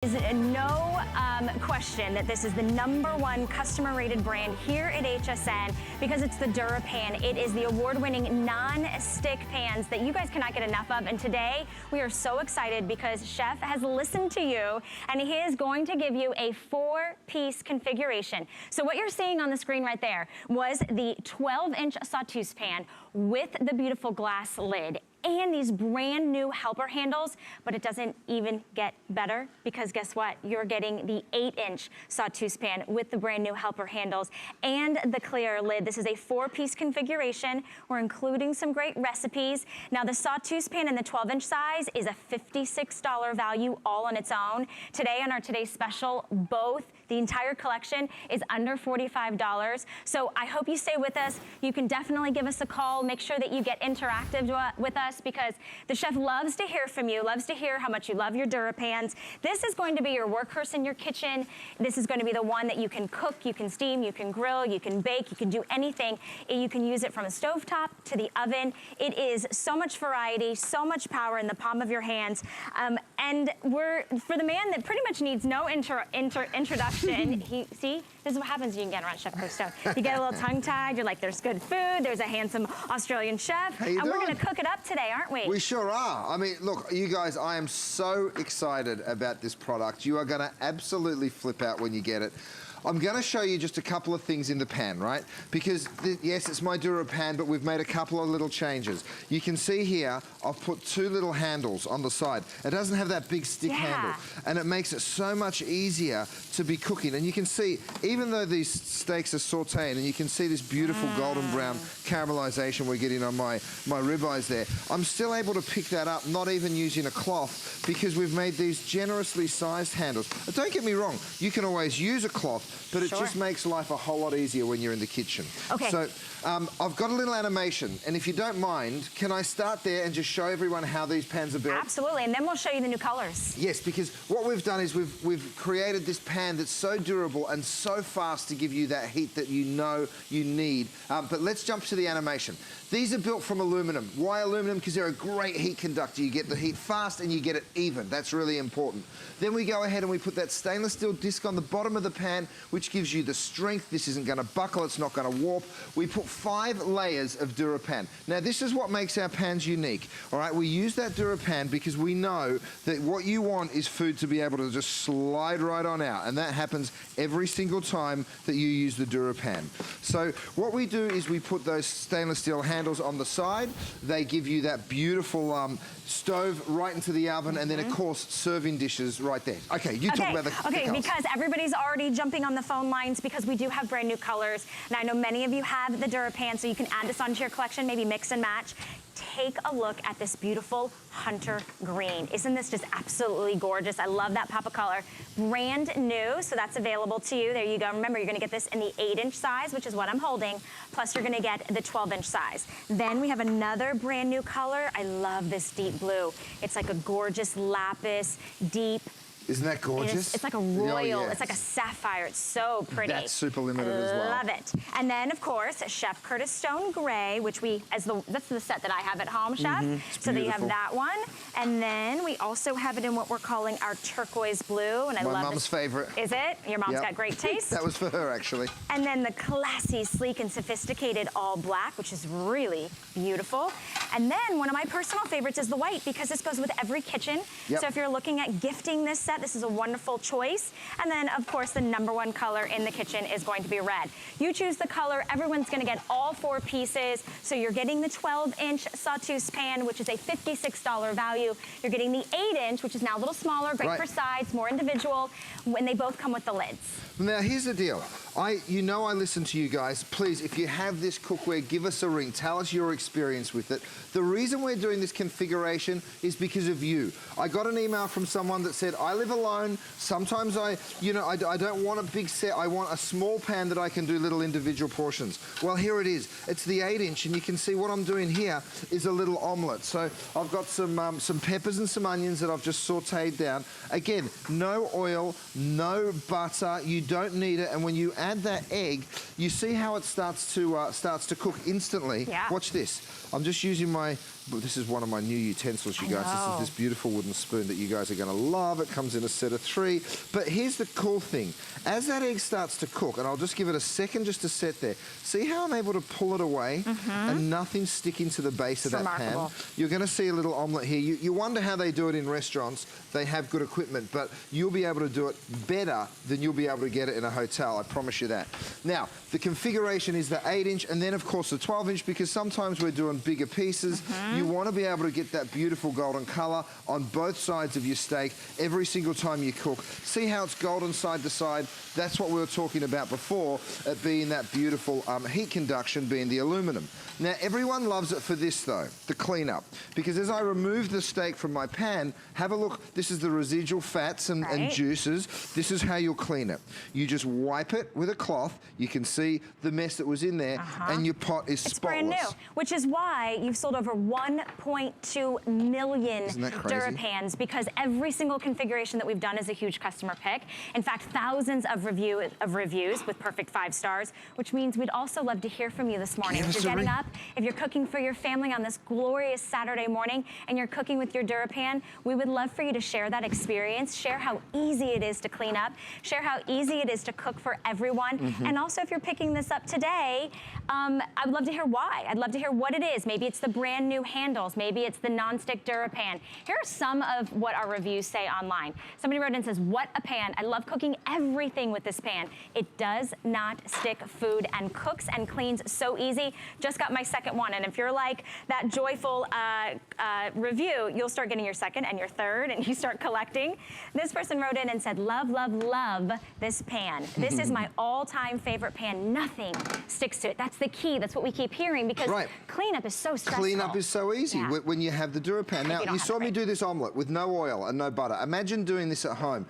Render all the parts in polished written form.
Is no question that this is the #1 customer rated brand here at HSN because it's the DuraPan. It is the award-winning non-stick pans that you guys cannot get enough of. And today we are so excited because Chef has listened to you and he is going to give you a 4-piece configuration. So what you're seeing on the screen right there was the 12-inch Sauteuse pan with the beautiful glass lid and these brand new helper handles, but it doesn't even get better because guess what? You're getting the 8-inch Sauteuse pan with the brand new helper handles and the clear lid. This is a 4-piece configuration. We're including some great recipes. Now the Sauteuse pan in the 12-inch size is a $56 value all on its own. Today on our Today's Special, the entire collection is under $45. So I hope you stay with us. You can definitely give us a call. Make sure that you get interactive with us because the chef loves to hear from you, loves to hear how much you love your DuraPans. This is going to be your workhorse in your kitchen. This is going to be the one that you can cook, you can steam, you can grill, you can bake, you can do anything. You can use it from a stovetop to the oven. It is so much variety, so much power in the palm of your hands. And we're, for the man that pretty much needs no introduction, see, this is what happens when you can get around Chef Stone. You get a little tongue-tied, you're like, there's good food, there's a handsome Australian chef, and we're gonna cook it up today, aren't we? We sure are. I mean, look, you guys, I am so excited about this product. You are gonna absolutely flip out when you get it. I'm gonna show you just a couple of things in the pan, right? Because, yes, it's my DuraPan, but we've made a couple of little changes. You can see here, I've put 2 little handles on the side. It doesn't have that big stick handle, and it makes it so much easier to be cooking. And you can see, even though these steaks are sauteing, and you can see this beautiful golden brown caramelization we're getting on my ribeyes there, I'm still able to pick that up, not even using a cloth, because we've made these generously sized handles. But don't get me wrong, you can always use a cloth, but it just makes life a whole lot easier when you're in the kitchen. Okay. So I've got a little animation, and if you don't mind, can I start there and just show everyone how these pans are built? Absolutely, and then we'll show you the new colors. Yes, because what we've done is we've created this pan that's so durable and so fast to give you that heat that you know you need. But let's jump to the animation. These are built from aluminum. Why aluminum? Because they're a great heat conductor. You get the heat fast and you get it even. That's really important. Then we go ahead and we put that stainless steel disc on the bottom of the pan, which gives you the strength. This isn't going to buckle, it's not going to warp. We put 5 layers of DuraPan. Now this is what makes our pans unique. All right, we use that DuraPan because we know that what you want is food to be able to just slide right on out, and that happens every single time that you use the DuraPan. So what we do is we put those stainless steel handles on the side. They give you that beautiful stove right into the oven, and then of course serving dishes right there. Okay, you talk about the colors. Because everybody's already jumping on the phone lines because we do have brand new colors, and I know many of you have the DuraPan, so you can add this onto your collection, maybe mix and match. Take a look at this beautiful hunter green. Isn't this just absolutely gorgeous? I love that pop of color. Brand new, so that's available to you. There you go. Remember, you're gonna get this in the 8-inch size, which is what I'm holding, plus you're gonna get the 12-inch size. Then we have another brand new color. I love this deep blue. It's like a gorgeous lapis, deep. Isn't that gorgeous? It's like a royal, it's like a sapphire. It's so pretty. That's super limited as well. Love it. And then, of course, Chef Curtis Stone Gray, which that's the set that I have at home, Chef. So that you have that one. And then we also have it in what we're calling our turquoise blue. And I love my mom's favorite. Is it? Your mom's got great taste? That was for her, actually. And then the classy, sleek, and sophisticated all black, which is really beautiful. And then one of my personal favorites is the white because this goes with every kitchen. So if you're looking at gifting this set, this is a wonderful choice. And then, of course, the #1 color in the kitchen is going to be red. You choose the color, everyone's gonna get all 4 pieces. So you're getting the 12-inch Sauteuse pan, which is a $56 value. You're getting the 8-inch, which is now a little smaller, great for size, more individual, when they both come with the lids. Now, here's the deal. You know I listen to you guys. Please, if you have this cookware, give us a ring. Tell us your experience with it. The reason we're doing this configuration is because of you. I got an email from someone that said, I live alone. Sometimes I don't want a big set. I want a small pan that I can do little individual portions. Well, here it is. It's the 8-inch, and you can see what I'm doing here is a little omelet. So I've got some peppers and some onions that I've just sauteed down. Again, no oil, no butter. You don't need it. And when you add that egg, you see how it starts to cook instantly. Watch this. I'm just using this is one of my new utensils, you guys. This is this beautiful wooden spoon that you guys are gonna love. It comes in a set of 3. But here's the cool thing. As that egg starts to cook, and I'll just give it a second just to set there, see how I'm able to pull it away and nothing's sticking to the base of that pan? You're gonna see a little omelette here. You wonder how they do it in restaurants. They have good equipment, but you'll be able to do it better than you'll be able to get it in a hotel, I promise you that. Now, the configuration is the 8-inch and then of course the 12-inch, because sometimes we're doing bigger pieces. You want to be able to get that beautiful golden color on both sides of your steak every single time you cook. See how it's golden side to side? That's what we were talking about before, it being that beautiful heat conduction, being the aluminum. Now, everyone loves it for this though, the cleanup, because as I remove the steak from my pan, have a look, this is the residual fats and juices. This is how you'll clean it. You just wipe it with a cloth. You can see the mess that was in there, and your pot is spotless. It's brand new, which is why you've sold over 1.2 million DuraPans, because every single configuration that we've done is a huge customer pick. In fact, thousands of reviews with perfect 5 stars, which means we'd also love to hear from you this morning. If you're getting up, if you're cooking for your family on this glorious Saturday morning and you're cooking with your DuraPan, we would love for you to share that experience, share how easy it is to clean up, share how easy it is to cook for everyone. And also, if you're picking this up today, I'd love to hear why. I'd love to hear what it is. Maybe it's the brand new handles. Maybe it's the non-stick DuraPan. Here are some of what our reviews say online. Somebody wrote in and says, what a pan. I love cooking everything with this pan. It does not stick food and cooks and cleans so easy. Just got my second one. And if you're like that joyful review, you'll start getting your second and your third, and you start collecting. This person wrote in and said, love, love, love this pan. This is my all-time favorite pan. Nothing sticks to it. That's the key. That's what we keep hearing, because cleanup is so stressful. Cleanup is so easy when you have the DuraPan. Now, you saw me do this omelet with no oil and no butter. Imagine doing this at home.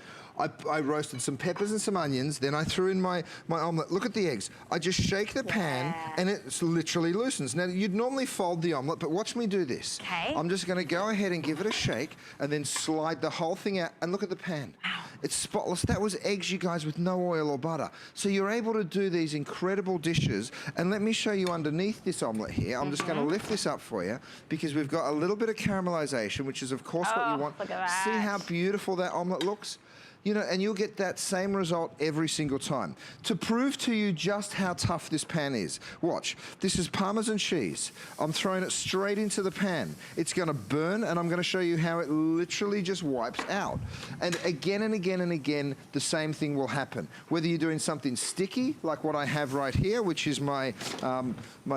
I roasted some peppers and some onions, then I threw in my omelette. Look at the eggs. I just shake the pan and it literally loosens. Now, you'd normally fold the omelette, but watch me do this. I'm just gonna go ahead and give it a shake and then slide the whole thing out, and look at the pan. It's spotless. That was eggs, you guys, with no oil or butter. So you're able to do these incredible dishes. And let me show you underneath this omelette here. I'm just gonna lift this up for you, because we've got a little bit of caramelization, which is of course what you want. Look at that. See how beautiful that omelette looks? You know, and you'll get that same result every single time. To prove to you just how tough this pan is, watch. This is Parmesan cheese. I'm throwing it straight into the pan. It's gonna burn, and I'm gonna show you how it literally just wipes out. And again and again and again, the same thing will happen. Whether you're doing something sticky, like what I have right here, which is my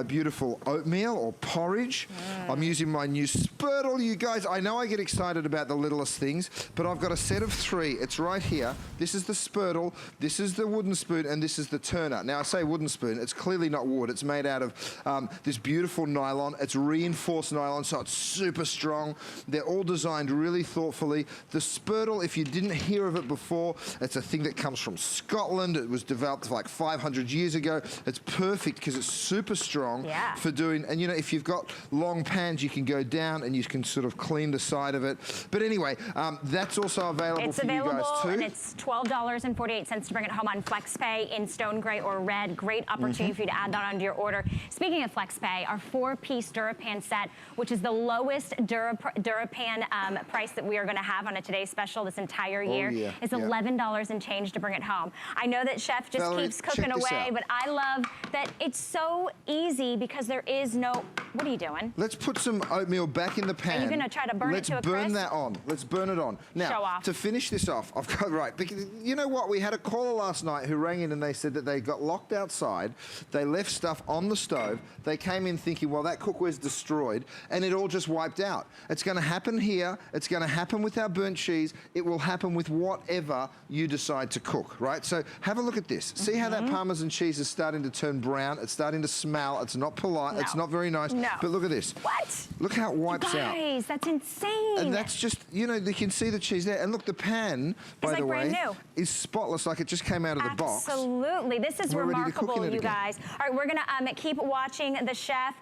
beautiful oatmeal or porridge. I'm using my new spurtle, you guys. I know I get excited about the littlest things, but I've got a set of 3. It's right here. This is the spurtle, this is the wooden spoon, and this is the turner. Now, I say wooden spoon, it's clearly not wood. It's made out of this beautiful nylon. It's reinforced nylon, so it's super strong. They're all designed really thoughtfully. The spurtle, if you didn't hear of it before, it's a thing that comes from Scotland. It was developed like 500 years ago. It's perfect because it's super strong for doing, and you know, if you've got long pans, you can go down and you can sort of clean the side of it. But anyway, that's also available for you guys too. And it's $12.48 to bring it home on FlexPay in stone gray or red. Great opportunity for you to add that onto your order. Speaking of FlexPay, our 4-piece DuraPan set, which is the lowest DuraPan price that we are going to have on a Today's Special this entire year, is $11 and change to bring it home. I know that Chef just keeps cooking away, but I love that it's so easy because there is no... What are you doing? Let's put some oatmeal back in the pan. Are you going to try to burn it to a crisp? Let's burn that on. Let's burn it on. Now, show off. To finish this off, I've got, because you know what? We had a caller last night who rang in and they said that they got locked outside. They left stuff on the stove. They came in thinking, well, that cookware's destroyed, and it all just wiped out. It's going to happen here. It's going to happen with our burnt cheese. It will happen with whatever you decide to cook, right? So have a look at this. See how that Parmesan cheese is starting to turn brown? It's starting to smell. It's not polite. It's not very nice. But look at this. What? Look how it wipes out. Guys, that's insane. And that's just, you know, you can see the cheese there. And look, the pan, by the way, is spotless, like it just came out of the box. Absolutely. This is remarkable, you guys. All right, we're going to keep watching the chef,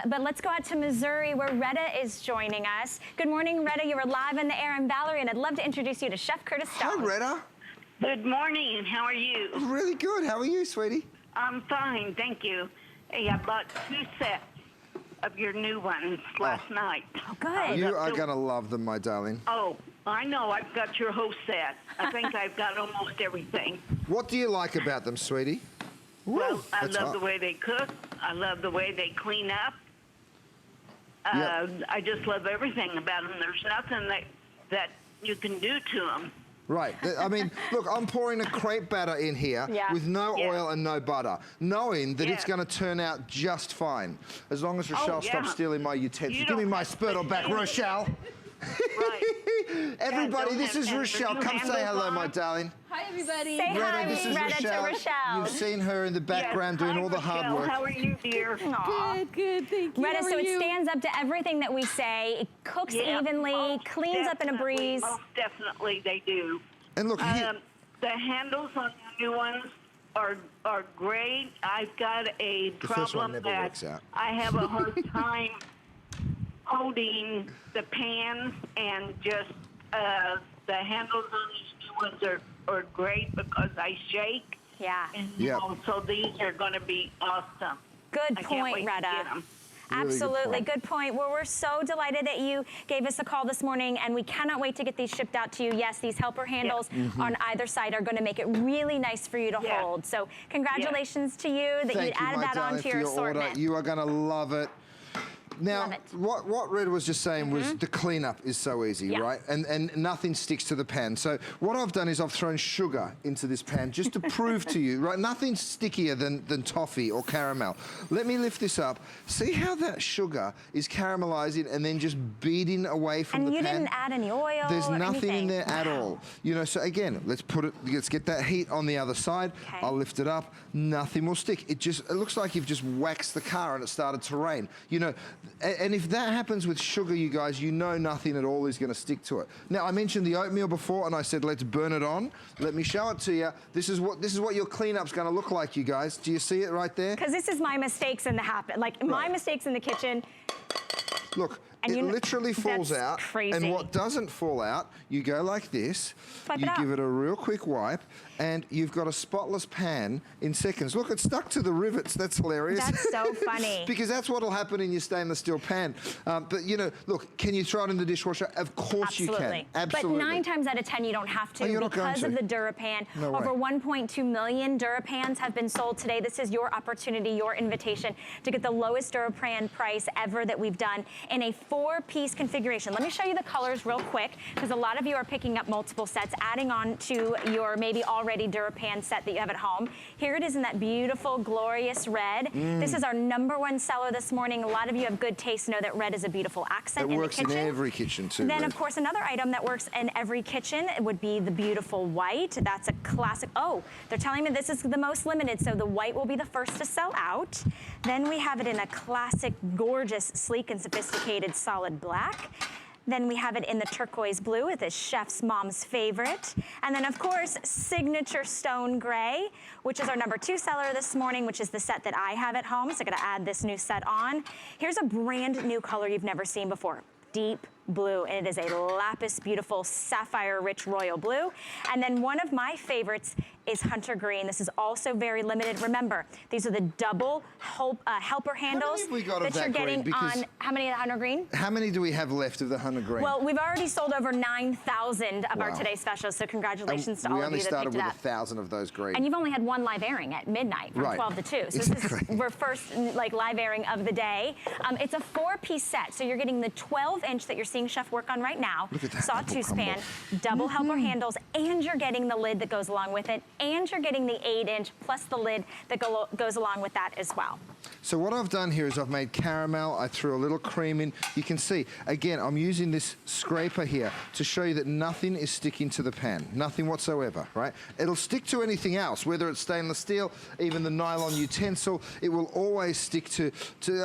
but let's go out to Missouri, where Retta is joining us. Good morning, Retta. You are live in the air. I'm Valerie, and I'd love to introduce you to Chef Curtis Stone. Hi, Retta. Good morning. How are you? Really good. How are you, sweetie? I'm fine, thank you. Hey, I bought 2 sets of your new ones last night. Oh, good. You are going to love them, my darling. Oh, I know. I've got your whole set. I think I've got almost everything. What do you like about them, sweetie? Well, Woo, I that's love hot. the way they cook. I love the way they clean up. Yep. I just love everything about them. There's nothing that you can do to them. Right. I mean, look, I'm pouring a crepe batter in here with no oil and no butter, knowing that it's going to turn out just fine, as long as Rochelle stops stealing my utensils. Give me my spurtle back, Rochelle. Right. Everybody, this is Rochelle. Come say hello, my darling. Hi, everybody. Say hi, This is Retta, to Rochelle. You've seen her in the background doing all the hard work. How are you, dear? Good, thank you. Retta, How so are it you? stands up to everything that we say. It cooks evenly, cleans up in a breeze. Most definitely they do. And look, here, The handles on your new ones are great. I've got a first one problem never that works out. I have a hard time holding the pans, and just the handles on these new ones are great because I shake. Yeah. And Yep. so these are going to be awesome. Good I can't point, wait to Retta. get 'em. Really good Absolutely, point. good point. Well, we're so delighted that you gave us a call this morning, and we cannot wait to get these shipped out to you. Yes, these helper handles on either side are going to make it really nice for you to hold. So congratulations to you that thank you'd you, added my that darling, onto for your your assortment. order. You are going to love it. Now, Love it. what Red was just saying was the cleanup is so easy, Yeah. right? And nothing sticks to the pan. So what I've done is I've thrown sugar into this pan just to prove to you, right? Nothing's stickier than toffee or caramel. Let me lift this up. See how that sugar is caramelizing and then just beading away from And the you pan? didn't add any oil There's or nothing anything. in there at all. You know, so again, let's get that heat on the other side. Okay. I'll lift it up. Nothing will stick. It looks like you've just waxed the car and it started to rain. You know, and if that happens with sugar, you guys, you know nothing at all is going to stick to it. Now, I mentioned the oatmeal before, and I said let's burn it on. Let me show it to you. This is what your cleanup's going to look like, you guys. Do you see it right there? Because this is my mistakes in the my mistakes in the kitchen. Look, And it you know, literally falls that's out. crazy. And what doesn't fall out, you go like this. Wipe you it out. give it a real quick wipe, and you've got a spotless pan in seconds. Look, it's stuck to the rivets. That's hilarious. That's so funny. Because that's what'll happen in your stainless steel pan. But you know, look, can you throw it in the dishwasher? Of course you can. Absolutely. But 9 times out of 10, you don't have to you're not going because of to. the DuraPan. No way. Over 1.2 million DuraPans have been sold today. This is your opportunity, your invitation to get the lowest DuraPan price ever that we've done in a 4-piece configuration. Let me show you the colors real quick, because a lot of you are picking up multiple sets, adding on to your maybe already DuraPan set that you have at home. Here it is in that beautiful, glorious red. This is our #1 seller this morning. A lot of you have good taste, know that red is a beautiful accent in the kitchen. It works in every kitchen too. Then, red. of course, another item that works in every kitchen would be the beautiful white. That's a classic. Oh, they're telling me this is the most limited, so the white will be the first to sell out. Then we have it in a classic, gorgeous, sleek, and sophisticated solid black. Then we have it in the turquoise blue with this chef's mom's favorite. And then, of course, signature stone gray, which is our #2 seller this morning, which is the set that I have at home. So I'm gonna add this new set on. Here's a brand new color you've never seen before. Deep blue, and it is a lapis beautiful sapphire rich royal blue. And then one of my favorites is hunter green. This is also very limited. Remember, these are the double helper handles have we got of that you're that green? getting Because- on. How many of the hunter green? How many do we have left of the hunter green? Well, we've already sold over 9,000 of our Wow. today's specials, so And congratulations to we all of only you that started picked it with up. 1,000 of those green. And you've only had one live airing at midnight from Right. 12 to 2. So Exactly. this is our first live airing of the day. It's a 4-piece set. So you're getting the 12-inch that you're seeing Chef work on right now. Look at that Sauteuse apple pan, double helper handles, and you're getting the lid that goes along with it, and you're getting the 8-inch plus the lid that goes along with that as well. So what I've done here is I've made caramel. I threw a little cream in. You can see, again, I'm using this scraper here to show you that nothing is sticking to the pan. Nothing whatsoever, right? It'll stick to anything else, whether it's stainless steel, even the nylon utensil. It will always stick to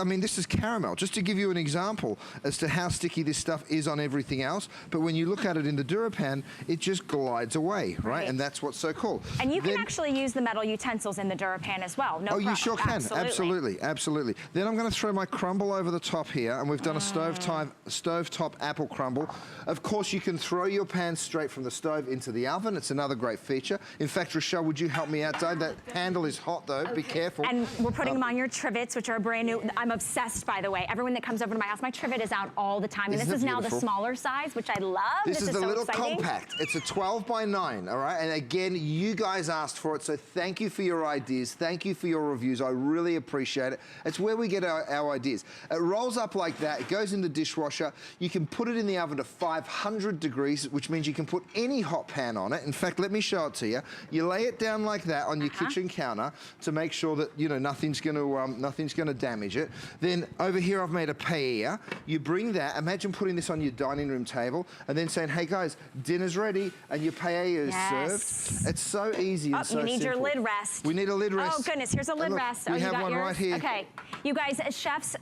I mean, this is caramel. Just to give you an example as to how sticky this stuff is on everything else. But when you look at it in the DuraPan, it just glides away, right? And that's what's so cool. And you can Then- actually use the metal utensils in the DuraPan as well. No Oh, you problem. sure can. Absolutely. Absolutely, absolutely. Then I'm going to throw my crumble over the top here, and we've done a stovetop apple crumble. Of course, you can throw your pan straight from the stove into the oven. It's another great feature. In fact, Rochelle, would you help me out, Dave? That handle is hot, though. Okay. Be careful. And we're putting them on your trivets, which are brand new. I'm obsessed, by the way. Everyone that comes over to my house, my trivet is out all the time. And this is now the smaller size, which I love. This is the so little exciting. compact. It's a 12 by 9, all right? And again, you guys asked for it, so thank you for your ideas. Thank you for your reviews. I really appreciate it. It's where we get our ideas. It rolls up like that. It goes in the dishwasher. You can put it in the oven to 500 degrees, which means you can put any hot pan on it. In fact, let me show it to you. You lay it down like that on your kitchen counter to make sure that, you know, nothing's going to damage it. Then over here, I've made a paella. You bring that. Imagine putting this on your dining room table and then saying, hey guys, dinner's ready and your paella is served. It's so easy and so simple. You need your lid rest. We need a lid rest. Oh goodness, here's a lid rest. We have one right here. Okay, you guys, chefs,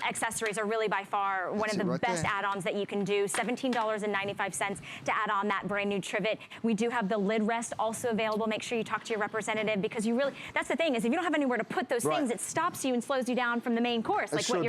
accessories are really by far one of the best add-ons that you can do. $17.95 to add on that brand new trivet. We do have the lid rest also available. Make sure you talk to your representative, because you really, that's the thing, is if you don't have anywhere to put those things, it stops you and slows you down from the main course, like what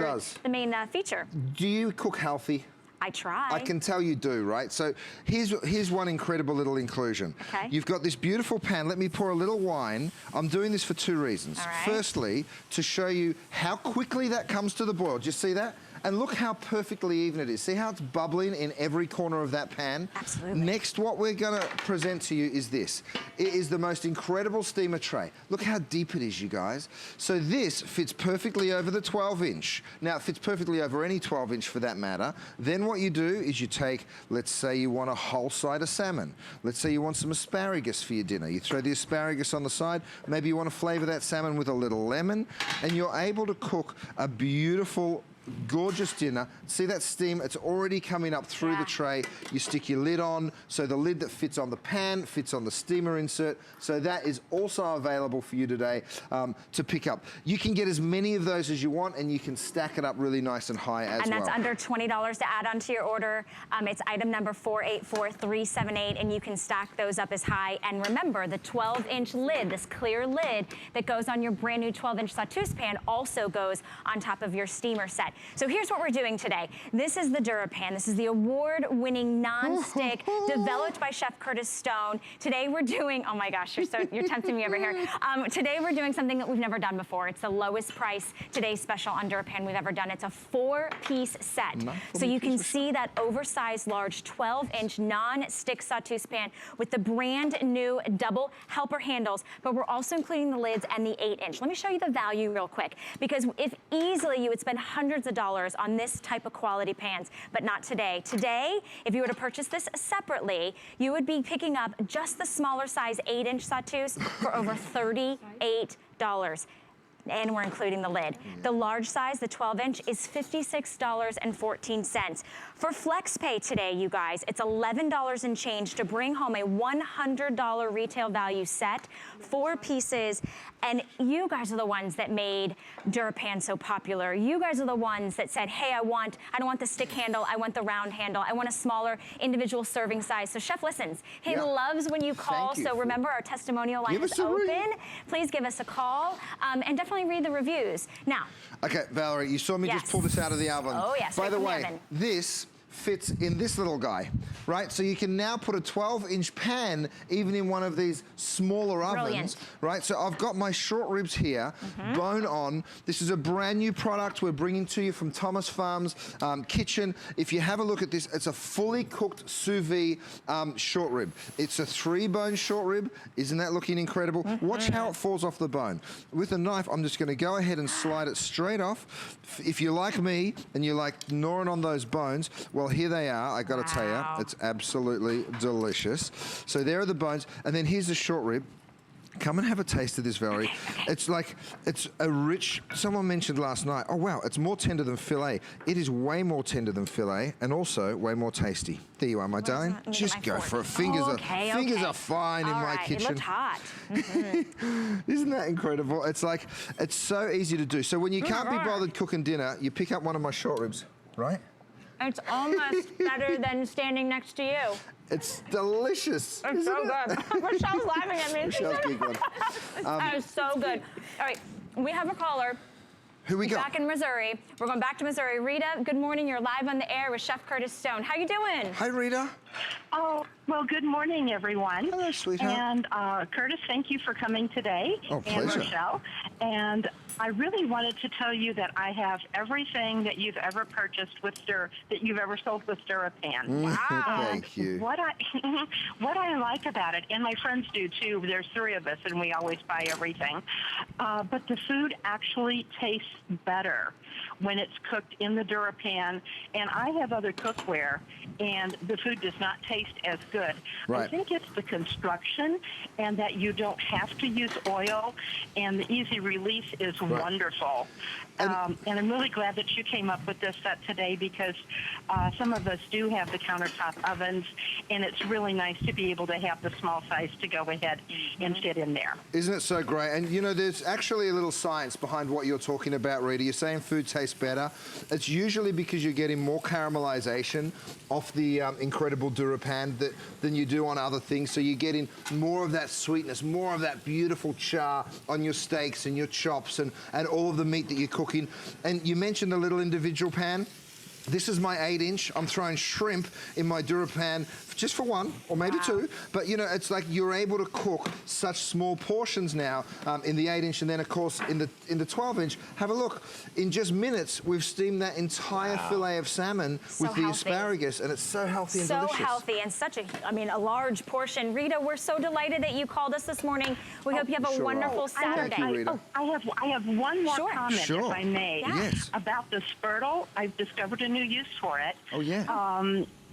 the main feature. Do you cook healthy? I try. I can tell you do, right? So here's one incredible little inclusion. Okay. You've got this beautiful pan. Let me pour a little wine. I'm doing this for 2 reasons. All right. Firstly, to show you how quickly that comes to the boil. Do you see that? And look how perfectly even it is. See how it's bubbling in every corner of that pan? Absolutely. Next, what we're gonna present to you is this. It is the most incredible steamer tray. Look how deep it is, you guys. So this fits perfectly over the 12-inch. Now, it fits perfectly over any 12-inch for that matter. Then what you do is you take, let's say you want a whole side of salmon. Let's say you want some asparagus for your dinner. You throw the asparagus on the side. Maybe you want to flavor that salmon with a little lemon, and you're able to cook a beautiful, gorgeous dinner. See that steam? It's already coming up through the tray. You stick your lid on, so the lid that fits on the pan fits on the steamer insert. So that is also available for you today to pick up. You can get as many of those as you want, and you can stack it up really nice and high as well. And that's under $20 to add onto your order. It's item number 484378, and you can stack those up as high. And remember, the 12-inch lid, this clear lid that goes on your brand new 12-inch Sauteuse pan, also goes on top of your steamer set. So here's what we're doing today. This is the DuraPan. This is the award-winning non-stick developed by Chef Curtis Stone. Today we're doing, oh my gosh, you're tempting me over here. Today we're doing something that we've never done before. It's the lowest price today's special on DuraPan we've ever done. It's a 4-piece set. So you can see that oversized large 12-inch non-stick Sauteuse pan with the brand new double helper handles, but we're also including the lids and the 8-inch. Let me show you the value real quick, because if easily you would spend hundreds of dollars on this type of quality pans, but not today. Today, if you were to purchase this separately, you would be picking up just the smaller size 8-inch Sauteuse for over $38. And we're including the lid. The large size, the 12-inch, is $56.14. For FlexPay today, you guys, it's $11 and change to bring home a $100 retail value set, 4 pieces, and you guys are the ones that made DuraPan so popular. You guys are the ones that said, hey, I don't want the stick handle, I want the round handle, I want a smaller individual serving size. So Chef listens. He loves when you call, so remember our testimonial line is open. Please give us a call, and definitely read the reviews. Now. Okay, Valerie, you saw me just pull this out of the oven. Oh, yes. By the way, this fits in this little guy, right? So you can now put a 12-inch pan even in one of these smaller ovens, right? So I've got my short ribs here, bone on. This is a brand new product we're bringing to you from Thomas Farms Kitchen. If you have a look at this, it's a fully cooked sous vide short rib. It's a 3-bone short rib. Isn't that looking incredible? Watch how it falls off the bone. With a knife, I'm just gonna go ahead and slide it straight off. If you're like me and you like gnawing on those bones, well, here they are. I gotta tell you, it's absolutely delicious. So there are the bones, and then here's the short rib. Come and have a taste of this, Valerie. It's like, it's a rich, someone mentioned last night, oh wow, it's more tender than filet. It is way more tender than filet, and also way more tasty. There you are, my darling. Just go for it. Fingers are fine in my kitchen. It looked hot. Isn't that incredible? It's like, it's so easy to do. So when you can't be bothered cooking dinner, you pick up one of my short ribs, right? It's almost better than standing next to you. It's delicious. It's so good. Rochelle's laughing at me. Rochelle's giggling. That is so good. All right, we have a caller Who we got? Back in Missouri. We're going back to Missouri. Rita, good morning. You're live on the air with Chef Curtis Stone. How you doing? Hi, Rita. Oh, well, good morning, everyone. Hello, sweetheart. And Curtis, thank you for coming today. Oh, pleasure. And Rochelle. And I really wanted to tell you that I have everything that you've ever purchased with that you've ever sold with DuraPan. Wow. Thank you. What I like about it, and my friends do too, there's 3 of us and we always buy everything, but the food actually tastes better when it's cooked in the DuraPan. And I have other cookware, and the food does not taste as good. Right. I think it's the construction and that you don't have to use oil, and the easy release is wonderful. And I'm really glad that you came up with this set today, because some of us do have the countertop ovens, and it's really nice to be able to have the small size to go ahead and fit in there. Isn't it so great? And you know, there's actually a little science behind what you're talking about, Rita. You're saying food tastes better. It's usually because you're getting more caramelization off the incredible DuraPan than you do on other things. So you're getting more of that sweetness, more of that beautiful char on your steaks and your chops and all of the meat that you're cooking. And you mentioned the little individual pan. This is my 8-inch. I'm throwing shrimp in my DuraPan just for 1 or maybe 2. But, you know, it's like you're able to cook such small portions now in the 8-inch, and then, of course, in the 12-inch. Have a look. In just minutes, we've steamed that entire fillet of salmon with the asparagus, and it's so healthy and delicious. So healthy and such a large portion. Rita, we're so delighted that you called us this morning. We hope you have a wonderful Saturday. Thank you, Rita. I have one more comment, if I may, Yes. about the spurtle. I've discovered a new use for it. Oh, yeah.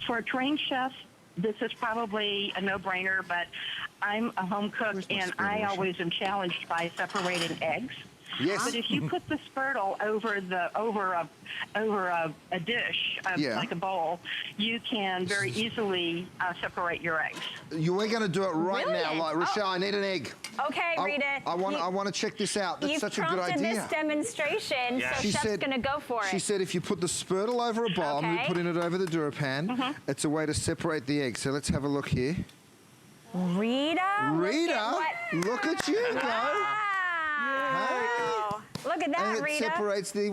For a trained chef, this is probably a no-brainer, but I'm a home cook, and I always am challenged by separating eggs. Yes. But if you put the spurtle over a dish, like a bowl, you can very easily separate your eggs. We're going to do it right now. Like, Rochelle, I need an egg. Okay, Rita. I want to check this out. That's such a good idea. You prompted this demonstration, so Chef's going to go for it. She said if you put the spurtle over a bowl, I'm putting it over the DuraPan, it's a way to separate the eggs. So let's have a look here. Rita, look at you go. Wow. Look at that, and it Rita. separates the...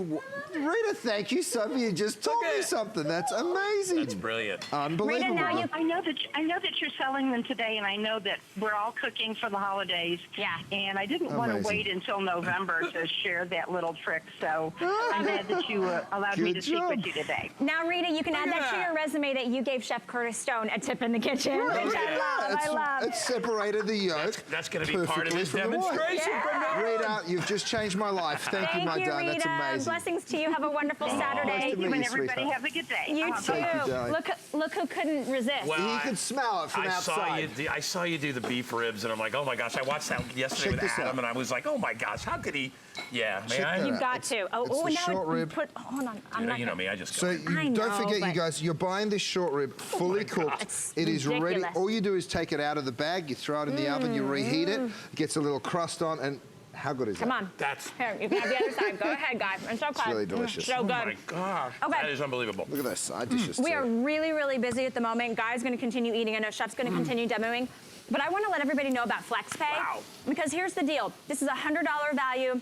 Rita, thank you, Sophie. You just told me something. That's amazing. That's brilliant. Unbelievable. Rita, now I know that you're selling them today, and I know that we're all cooking for the holidays. Yeah. And I didn't want to wait until November to share that little trick, so I'm glad that you allowed me to speak with you today. Now, Rita, you can add that to your resume that you gave Chef Curtis Stone a tip in the kitchen, which I love. It separated the yolk. That's going to be part of this demonstration. Rita, you've just changed my life. Thank you, my darling. Rita. That's amazing. Blessings to you. Have a wonderful Saturday. Nice to meet you, Everybody sweetheart. have a good day. You too. Thank you, darling. Look who couldn't resist. Well, He could smell it from outside. I saw you do the beef ribs, and I'm like, oh my gosh! I watched that yesterday with Adam, and I was like, oh my gosh, how could he? Yeah, Check man. that You've out. got to. Oh, the now short rib. Hold on. You know me, I just So don't forget, you guys, you're buying this short rib fully cooked. It's It is ready. ridiculous. All you do is take it out of the bag, you throw it in the oven, you reheat it, it gets a little crust on, and how good is that? Come on. That's Here, you can have the other side. Go ahead, guys. I'm so glad. It's really delicious. So oh good. my gosh, Okay. that is unbelievable. Look at those side dishes, We too. are really, really busy at the moment. Guy's going to continue eating. I know Chef's going to continue demoing. But I want to let everybody know about FlexPay. Wow. Because here's the deal. This is a $100 value.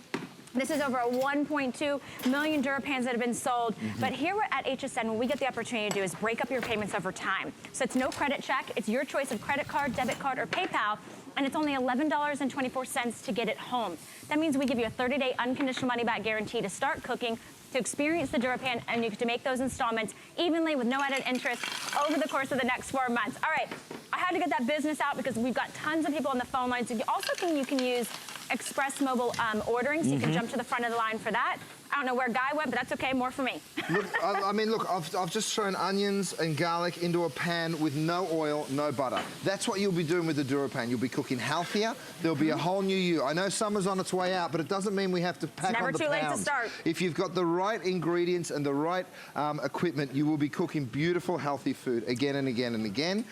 This is over 1.2 million DuraPans that have been sold. But here at HSN, what we get the opportunity to do is break up your payments over time. So it's no credit check. It's your choice of credit card, debit card, or PayPal. And it's only $11.24 to get it home. That means we give you a 30-day unconditional money-back guarantee to start cooking, to experience the DuraPan, and you get to make those installments evenly with no added interest over the course of the next 4 months. All right, I had to get that business out because we've got tons of people on the phone lines. You also you can use Express Mobile ordering, so you can jump to the front of the line for that. I don't know where Guy went, but that's okay, more for me. Look, I've just thrown onions and garlic into a pan with no oil, no butter. That's what you'll be doing with the DuraPan. You'll be cooking healthier. There'll be a whole new you. I know summer's on its way out, but it doesn't mean we have to pack on the pounds. Never too late to start. If you've got the right ingredients and the right equipment, you will be cooking beautiful, healthy food again and again and again.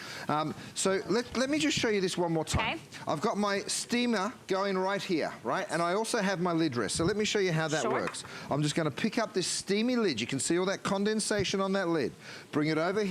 So let me just show you this one more time. Okay. I've got my steamer going right here, right? And I also have my lid rest. So let me show you how that works. I'm just going to pick up this steamy lid. You can see all that condensation on that lid. Bring it over here.